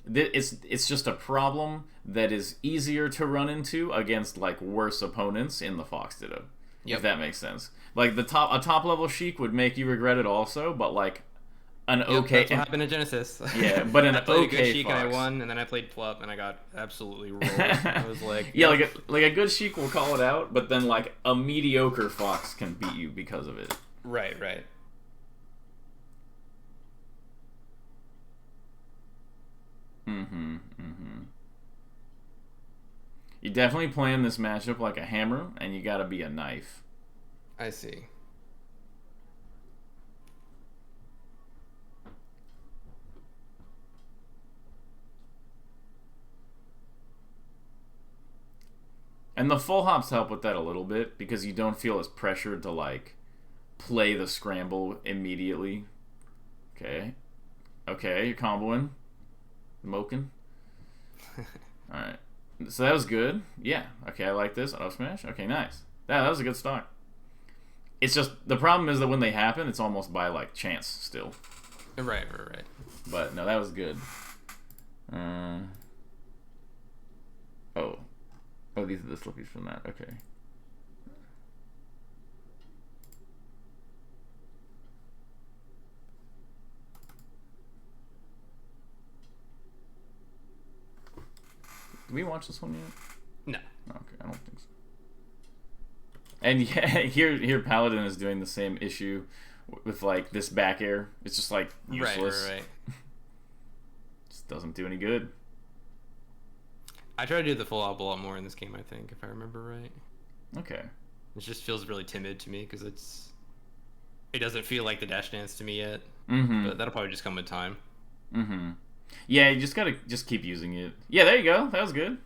it's just a problem that is easier to run into against like worse opponents in the Fox Ditto. Yep. If that makes sense. Like a top level Sheik would make you regret it also, but like that's what happened in Genesis. Yeah, but I played a good Sheik Fox. and I won, and then I played Plup and I got absolutely rolled. I was like, like a good Sheik will call it out, but then like a mediocre Fox can beat you because of it. Right. You definitely playing this matchup like a hammer, and you gotta be a knife. I see. And the full hops help with that a little bit because you don't feel as pressured to like play the scramble immediately. Okay, you're comboing, moking. All right, so that was good. Yeah. Okay, I like this. Auto smash. Okay, nice. That was a good stock. It's just the problem is that when they happen, it's almost by like chance still. Right. But no, that was good. Oh, these are the slippies from that. Okay. Did we watch this one yet? No. Okay, I don't think so. And yeah, here Paladin is doing the same issue with like this back air. It's just like useless. Right. Just doesn't do any good. I try to do the full hop a lot more in this game, I think, if I remember right. Okay. It just feels really timid to me because it doesn't feel like the dash dance to me yet. Mm-hmm. But that'll probably just come with time. Mm-hmm. Yeah, you just gotta keep using it. Yeah, there you go. That was good.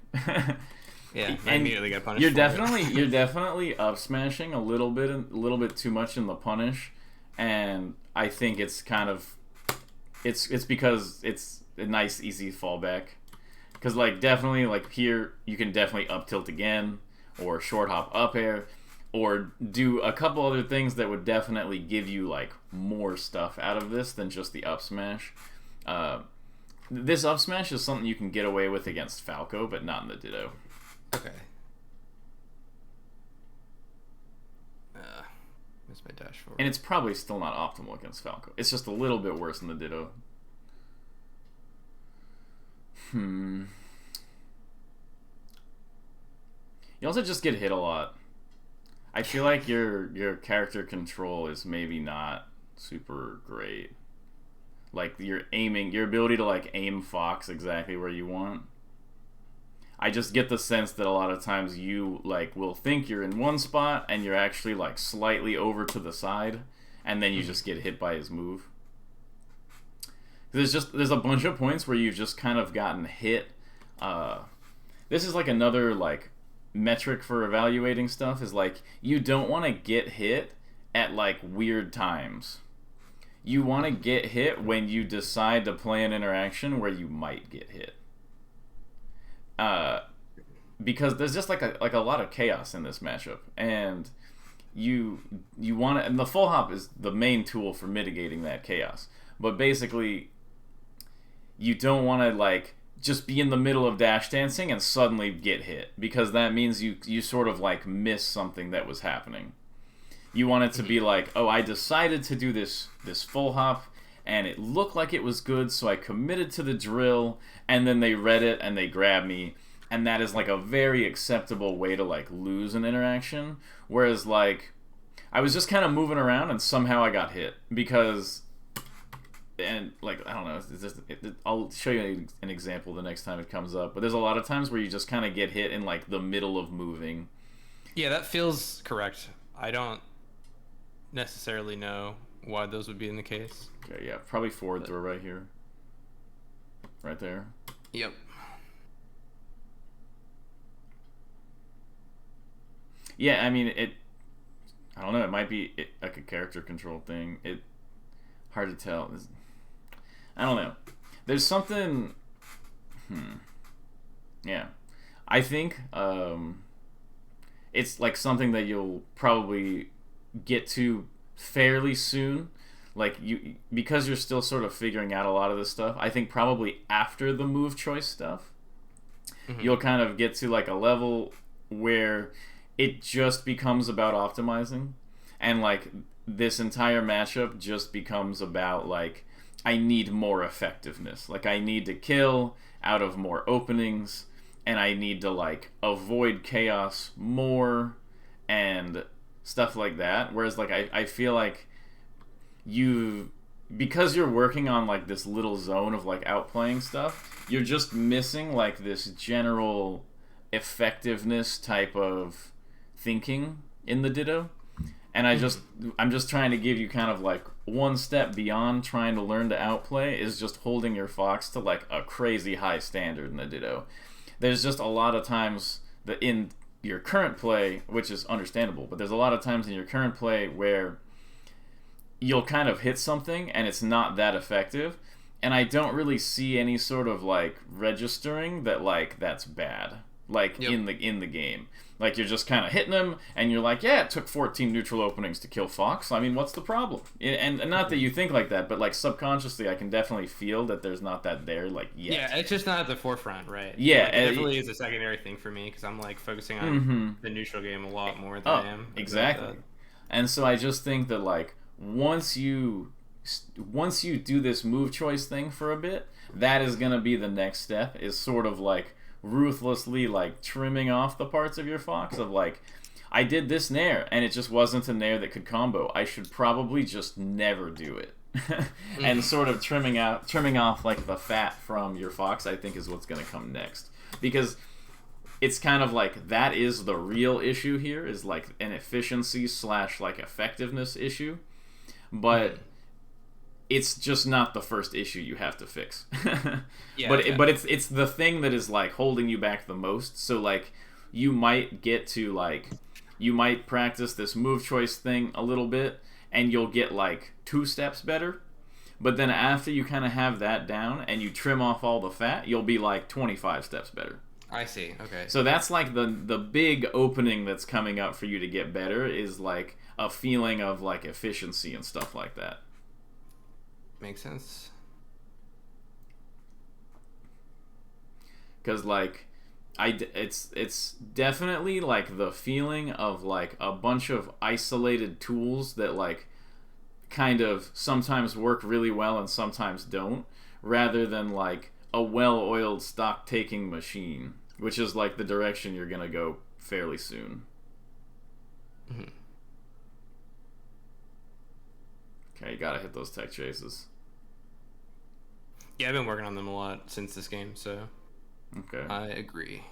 Yeah, I immediately got punished. You're definitely up smashing a little bit too much in the punish, and I think it's kind of it's because it's a nice easy fallback. Because like definitely like here you can definitely up tilt again, or short hop up air, or do a couple other things that would definitely give you like more stuff out of this than just the up smash. This up smash is something you can get away with against Falco, but not in the Ditto. Okay. Missed my dash forward. And it's probably still not optimal against Falco. It's just a little bit worse than the Ditto. You also just get hit a lot. I feel like your character control is maybe not super great. Like your ability to like aim Fox exactly where you want. I just get the sense that a lot of times you like will think you're in one spot and you're actually like slightly over to the side, and then you just get hit by his move. There's a bunch of points where you've just kind of gotten hit. This is like another like metric for evaluating stuff is like you don't want to get hit at like weird times. You want to get hit when you decide to play an interaction where you might get hit. Because there's just like a lot of chaos in this matchup, and you want to, and the full hop is the main tool for mitigating that chaos. But basically, you don't want to like just be in the middle of dash dancing and suddenly get hit, because that means you sort of like miss something that was happening. You want it to be like, oh, I decided to do this full hop, and it looked like it was good, so I committed to the drill, and then they read it, and they grabbed me, and that is, like, a very acceptable way to, like, lose an interaction, whereas, like, I was just kind of moving around, and somehow I got hit, because, and, like, I don't know, I'll show you an example the next time it comes up, but there's a lot of times where you just kind of get hit in, like, the middle of moving. Yeah, that feels correct. I don't necessarily know why those would be in the case. Okay, yeah, probably forward throw right here. Right there. Yep. Yeah, I mean, I don't know, it might be like a character control thing. Hard to tell. I don't know. There's something... Yeah. I think it's like something that you'll probably get to fairly soon, like because you're still sort of figuring out a lot of this stuff. I think probably after the move choice stuff, you'll kind of get to like a level where it just becomes about optimizing, and like this entire matchup just becomes about like I need more effectiveness. Like I need to kill out of more openings, and I need to like avoid chaos more and stuff like that. Whereas like I feel like because you're working on like this little zone of like outplaying stuff, you're just missing like this general effectiveness type of thinking in the Ditto. And I'm just trying to give you kind of like one step beyond trying to learn to outplay is just holding your Fox to like a crazy high standard in the Ditto. There's just a lot of times that in your current play, which is understandable, but there's a lot of times in your current play where you'll kind of hit something and it's not that effective, and I don't really see any sort of like registering that like that's bad, like in the game. Like you're just kind of hitting them and you're like, yeah, it took 14 neutral openings to kill Fox. I mean, what's the problem? And not that you think like that, but like subconsciously I can definitely feel that there's not that there like yet. Yeah, it's just not at the forefront, right? Yeah, like, it definitely is a secondary thing for me because I'm like focusing on the neutral game a lot more than I am. Exactly. And so I just think that like once you do this move choice thing for a bit, that is going to be the next step, is sort of like ruthlessly like trimming off the parts of your Fox of like, I did this nair, and it just wasn't a nair that could combo. I should probably just never do it. And sort of trimming off like the fat from your fox, I think is what's going to come next. Because it's kind of like that is the real issue here, is like an efficiency / like effectiveness issue. But it's just not the first issue you have to fix. But it's the thing that is like holding you back the most. So like you might get to like you might practice this move choice thing a little bit and you'll get like 2 steps better. But then after you kind of have that down and you trim off all the fat, you'll be like 25 steps better. I see. Okay. So that's like the big opening that's coming up for you to get better, is like a feeling of like efficiency and stuff like that. Makes sense. Because like it's definitely like the feeling of like a bunch of isolated tools that like kind of sometimes work really well and sometimes don't, rather than like a well-oiled stock-taking machine, which is like the direction you're gonna go fairly soon. Okay, you gotta hit those tech chases. Yeah, I've been working on them a lot since this game, so okay. I agree.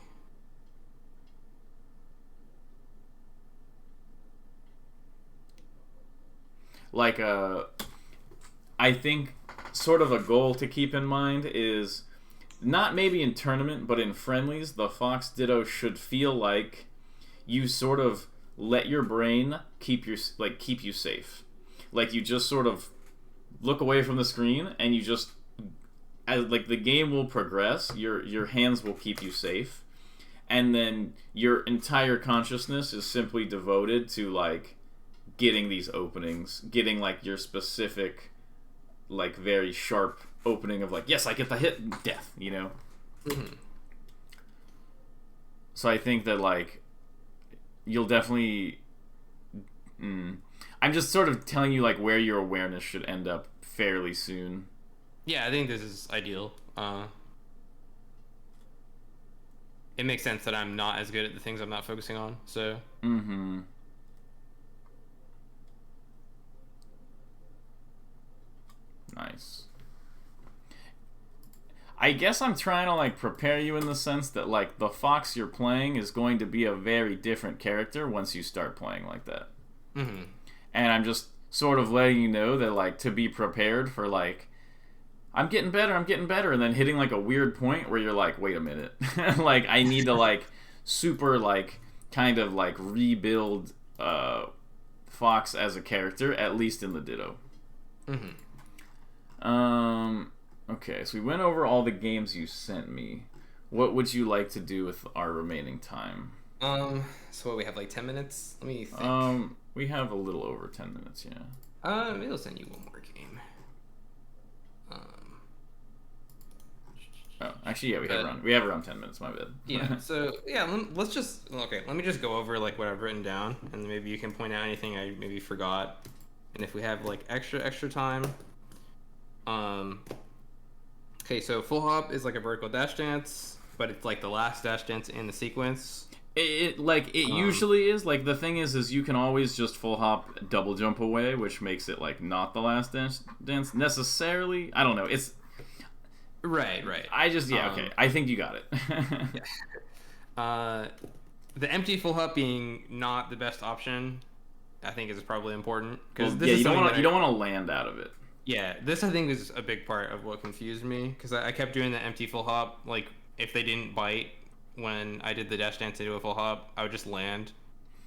Like, I think sort of a goal to keep in mind is not maybe in tournament, but in friendlies, the Fox Ditto should feel like you sort of let your brain keep you safe. Like you just sort of look away from the screen and you just, as like the game will progress, your hands will keep you safe, and then your entire consciousness is simply devoted to like getting these openings, getting like your specific, like very sharp opening of like, yes, I get the hit and death, you know? So I think that like you'll definitely I'm just sort of telling you like where your awareness should end up fairly soon. Yeah, I think this is ideal. It makes sense that I'm not as good at the things I'm not focusing on, so Nice. I guess I'm trying to like prepare you in the sense that like the Fox you're playing is going to be a very different character once you start playing like that. And I'm just sort of letting you know that like to be prepared for like I'm getting better, and then hitting like a weird point where you're like, wait a minute, like I need to like super like kind of like rebuild Fox as a character, at least in the Ditto. Okay, so we went over all the games you sent me. What would you like to do with our remaining time? So what, we have like 10 minutes? Let me think. We have a little over 10 minutes, yeah. Maybe I'll send you one more game. Oh, actually, yeah, we have around 10 minutes, my bad. Yeah, so, yeah, let me just go over, like, what I've written down, and maybe you can point out anything I maybe forgot. And if we have, like, extra time. Okay, so full hop is like a vertical dash dance, but it's like the last dash dance in the sequence. It usually is. Like, the thing is you can always just full hop double jump away, which makes it like not the last dance necessarily. I don't know. It's right. I just okay. I think you got it. Yeah. The empty full hop being not the best option, I think is probably important because you don't want to land out of it. Yeah, this I think is a big part of what confused me, because I kept doing the empty full hop. Like, if they didn't bite when I did the dash dance into a full hop, I would just land,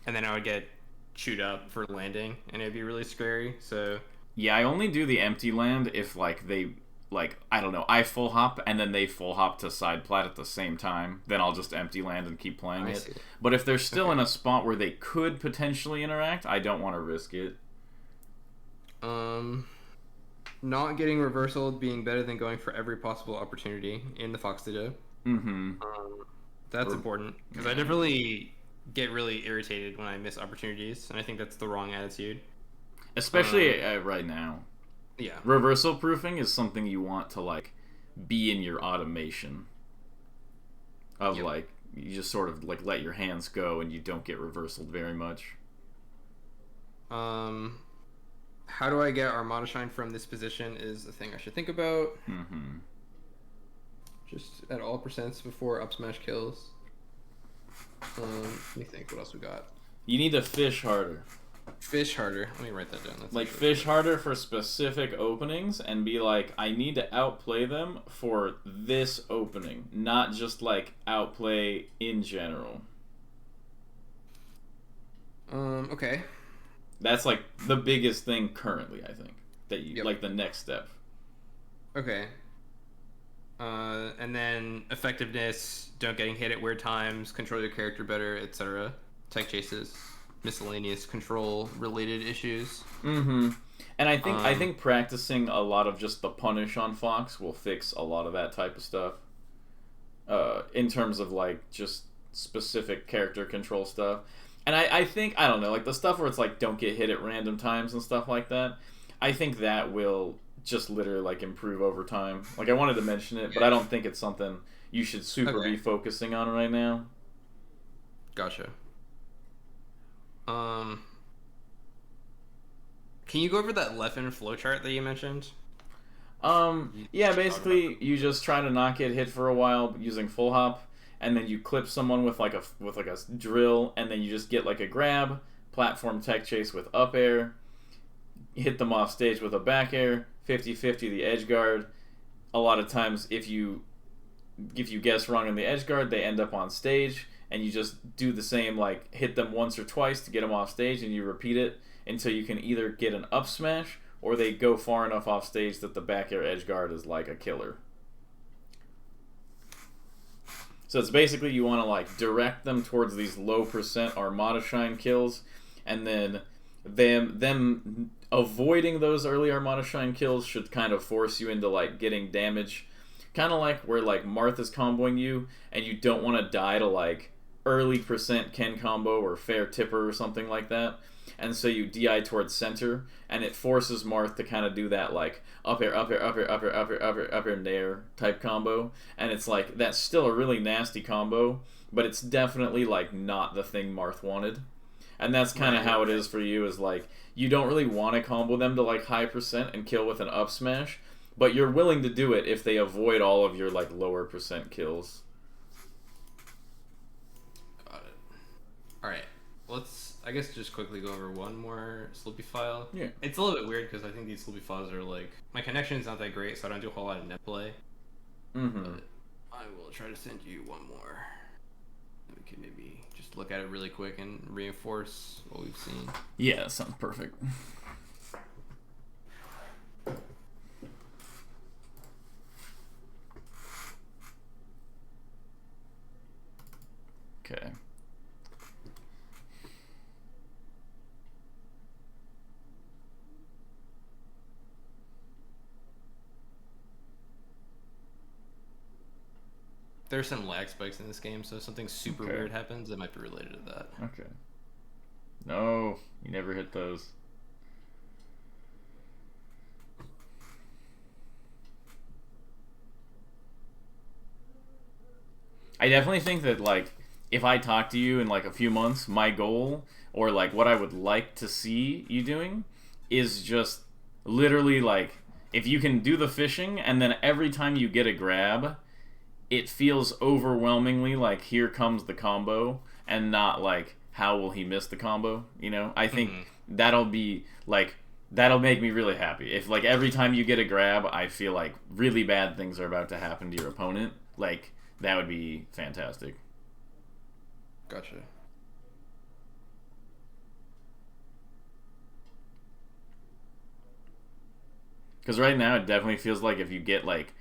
and then I would get chewed up for landing, and it'd be really scary. So yeah, I only do the empty land if like they like I don't know, I full hop and then they full hop to side plat at the same time. Then I'll just empty land and keep playing it. But if they're still in a spot where they could potentially interact, I don't want to risk it. Not getting reversal being better than going for every possible opportunity in the Fox Ditto. That's important, because I definitely get really irritated when I miss opportunities, and I think that's the wrong attitude. Especially right now. Yeah. Reversal proofing is something you want to like be in your automation of like you just sort of like let your hands go and you don't get reversaled very much. How do I get Armada Shine from this position is the thing I should think about. Mm-hmm. Just at all percents before up smash kills. Let me think. What else we got? You need to fish harder. Fish harder. Let me write that down. That's like fish harder for specific openings and be like, I need to outplay them for this opening, not just like outplay in general. Okay. That's like the biggest thing currently, I think. That you like the next step. Okay. And then effectiveness, don't getting hit at weird times, control your character better, etc. Tech chases, miscellaneous control related issues. Mm-hmm. And I think practicing a lot of just the punish on Fox will fix a lot of that type of stuff. In terms of like just specific character control stuff. And I think, I don't know, like the stuff where it's like don't get hit at random times and stuff like that, I think that will just literally like improve over time. Like I wanted to mention it, but I don't think it's something you should super be focusing on right now. Gotcha. Can you go over that Leffen flowchart that you mentioned? Yeah, basically you just try to not get hit for a while using full hop. And then you clip someone with like a drill, and then you just get like a grab, platform tech chase with up air, hit them off stage with a back air, 50-50 the edge guard. A lot of times if you guess wrong in the edge guard, they end up on stage, and you just do the same, like hit them once or twice to get them off stage, and you repeat it until you can either get an up smash or they go far enough off stage that the back air edge guard is like a killer. So it's basically you want to like direct them towards these low percent Armada Shine kills, and then them avoiding those early Armada Shine kills should kind of force you into like getting damage, kind of like where like Martha's comboing you and you don't want to die to like early percent Ken combo or fair tipper or something like that. And so you DI towards center, and it forces Marth to kind of do that like up air, up air, up air, up air, up air, up air, up air, nair type combo. And it's like, that's still a really nasty combo, but it's definitely like not the thing Marth wanted. And that's kind of how it is for you, is like, you don't really want to combo them to like high percent and kill with an up smash, but you're willing to do it if they avoid all of your like lower percent kills. Got it. Alright, let's, I guess, just quickly go over one more Slippy file. Yeah. It's a little bit weird because I think these Slippy files are like, my connection's not that great, so I don't do a whole lot of net play. Mm-hmm. But I will try to send you one more. We can maybe just look at it really quick and reinforce what we've seen. Yeah, that sounds perfect. Okay. There's some lag spikes in this game, so if something super weird happens, it might be related to that. Okay. No, you never hit those. I definitely think that, like, if I talk to you in, like, a few months, my goal, or, like, what I would like to see you doing, is just literally, like, if you can do the fishing, and then every time you get a grab, it feels overwhelmingly like here comes the combo, and not like how will he miss the combo, you know? I think that'll be, like, that'll make me really happy. If, like, every time you get a grab, I feel like really bad things are about to happen to your opponent, like, that would be fantastic. Gotcha. Because right now it definitely feels like if you get, like,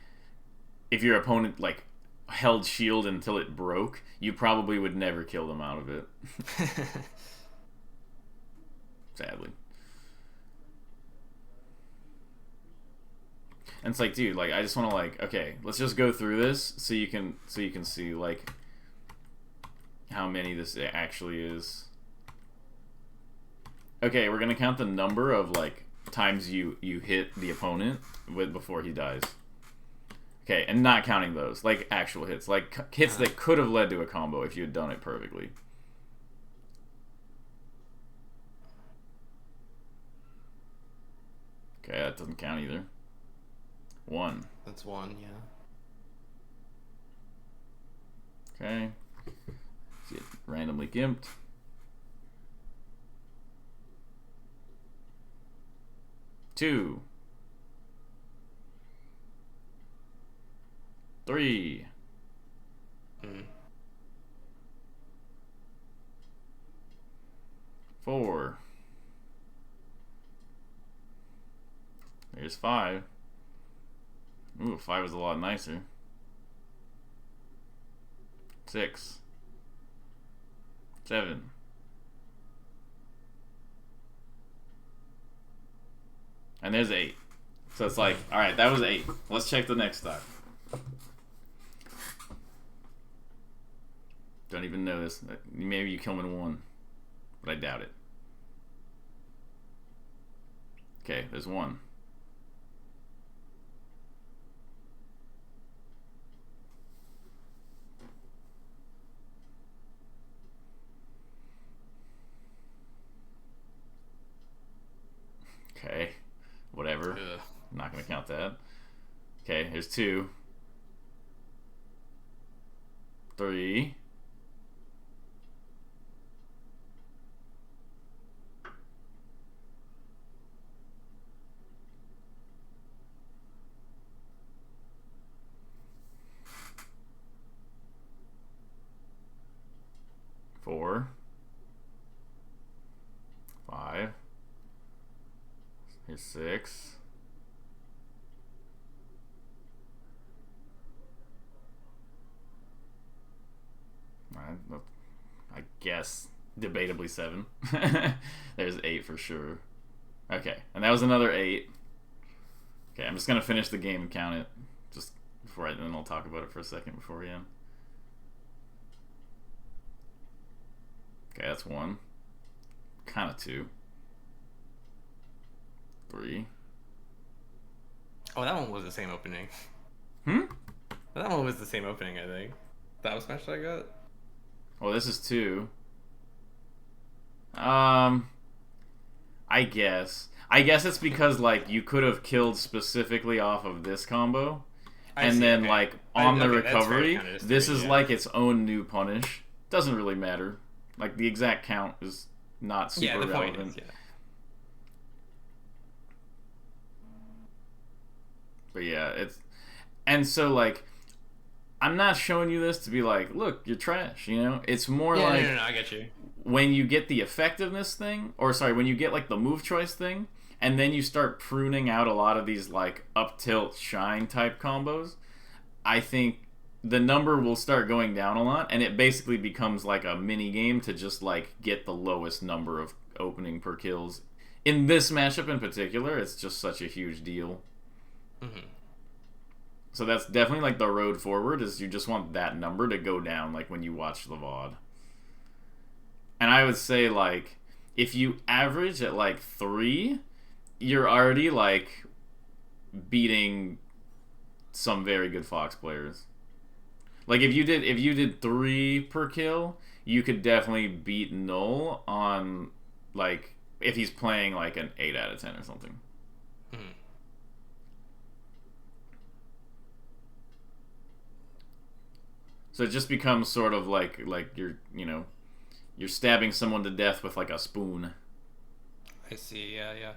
if your opponent, like, held shield until it broke, you probably would never kill them out of it. Sadly. And it's like, dude, like, I just want to, like, okay, let's just go through this so you can see, like, how many this actually is. Okay, we're gonna count the number of, like, times you hit the opponent before he dies. Okay, and not counting those, like actual hits, like hits that could have led to a combo if you had done it perfectly. Okay, that doesn't count either. 1. That's 1, yeah. Okay. Get randomly gimped. 2. 3. 4. There's 5. Ooh, 5 is a lot nicer. 6. 7. And there's 8. So it's like, alright, that was 8. Let's check the next stock. Don't even know this. Maybe you kill him in 1. But I doubt it. Okay, there's 1. Okay, whatever. Ugh. I'm not gonna count that. Okay, here's 2. 3. 4. 5. Here's 6. I guess debatably 7. There's 8 for sure. Okay, and that was another 8. Okay, I'm just gonna finish the game and count it, just before then I'll talk about it for a second before we end. Okay, that's 1. Kind of 2. 3. Oh, that one was the same opening. Hmm? That one was the same opening, I think. That was smash that I got. Oh, this is 2. I guess it's because like you could have killed specifically off of this combo, and then okay. Like on the recovery, this is like its own new punish. Doesn't really matter. Like the exact count is not super relevant. Point is, But yeah, it's and so like I'm not showing you this to be like, look, you're trash, you know? It's more like no, I get you. When you get the effectiveness thing, or sorry, when you get like the move choice thing, and then you start pruning out a lot of these like up tilt shine type combos, I think the number will start going down a lot, and it basically becomes like a mini game to just like get the lowest number of opening per kills. In this matchup in particular, it's just such a huge deal. Mm-hmm. So that's definitely like the road forward, is you just want that number to go down like when you watch the VOD. And I would say like if you average at like 3, you're already like beating some very good Fox players. Like if you did 3 per kill, you could definitely beat Null on like if he's playing like an 8 out of 10 or something. Mm-hmm. So it just becomes sort of like you're stabbing someone to death with like a spoon. I see, yeah.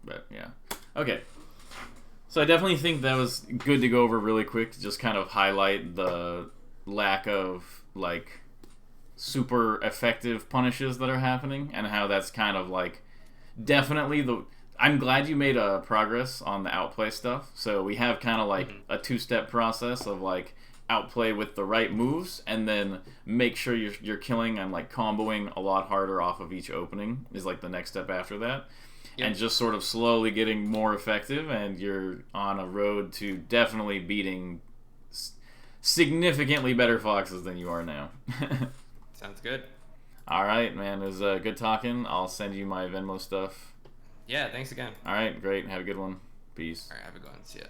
But yeah. Okay. So I definitely think that was good to go over really quick to just kind of highlight the lack of like super effective punishes that are happening and how that's kind of like definitely I'm glad you made a progress on the outplay stuff. So we have kind of like a 2-step process of like outplay with the right moves and then make sure you're killing and like comboing a lot harder off of each opening is like the next step after that. Yep. And just sort of slowly getting more effective, and you're on a road to definitely beating significantly better Foxes than you are now. Sounds good. All right, man. It was good talking. I'll send you my Venmo stuff. Yeah, thanks again. All right, great. Have a good one. Peace. All right, have a good one. See ya.